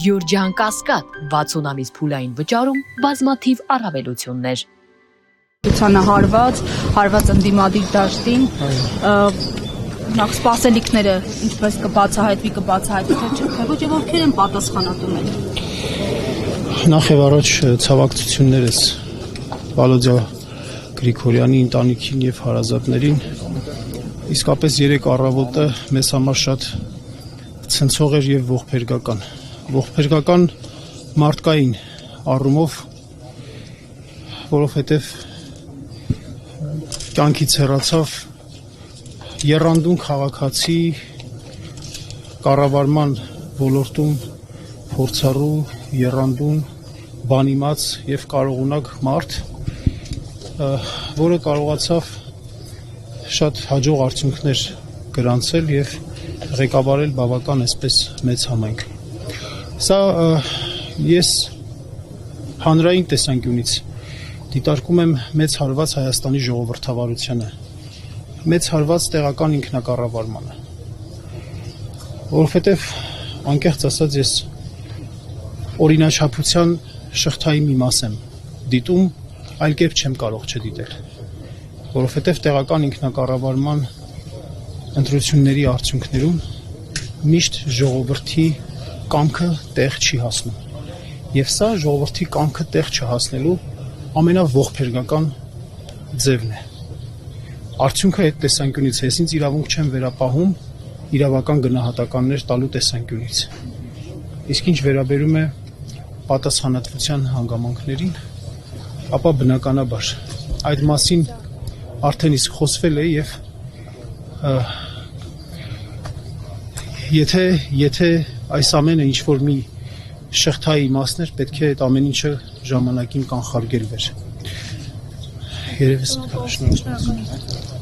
Գյուրջան Կասկադ 60 ամիս փուլային վճարում բազմաթիվ առավելություններ։ Հարված ընդդիմադիր դաշտին, նախ սպասելիքները ինչպես կբացահայտվի, թե ոչ եւ ովքեր են պատասխանատու մեկ։ Նախ եւ առաջ ցավակցություններս Վալոդյա Գրիգորյանի ընտանիքին եւ հարազատներին, իսկապես երեք առավոտը մեզ համար շատ ցնցող էր եւ ողբերգական մարդկային առումով, որովհետեւ կյանքից հեռացավ եռանդուն քաղաքացի, կառավարման ոլորտում փորձառու, եռանդուն, բանիմաց եւ կարողունակ մարդ, որը կարողացավ շատ հաջող արդյունքներ գրանցել եւ ղեկավարել բավական այսպես մեծ համայնք։ Սա ես հանրային տեսանկյունից դիտարկում եմ մեծ հարված Հայաստանի ժողովրդավարությանը, մեծ հարված տեղական ինքնակառավարմանը, որովհետև անկեղծ ասած ես օրինաչափության շղթայի մի մաս եմ դիտում, այլ կերպ չեմ կարող չդիտել, որովհետև տեղական ինքնակառավարման ընտրությունների արդյունքներում միշտ ժողովրդի կամքը տեղ չի հասնում։ Եվ սա ժողովրդի կամքը տեղ չհասնելու ամենաողբերգական ձևն է։ Արդյունքը այդ տեսանկյունից ես ինձ իրավունք չեմ վերապահում իրավական գնահատականներ տալու տեսանկյունից։ Իսկ ինչ վերաբերում է պատասխանատվության հանգամանքներին, ապա բնականաբար այդ մասին արդեն իսկ խոսվել է եւ եթե այս ամենը ինչ որ մի շղթայի իմաստներ, պետք է այդ ամեն ինչը ժամանակին կանխարգելվեր։ Երևի սա շնորհակալ եմ։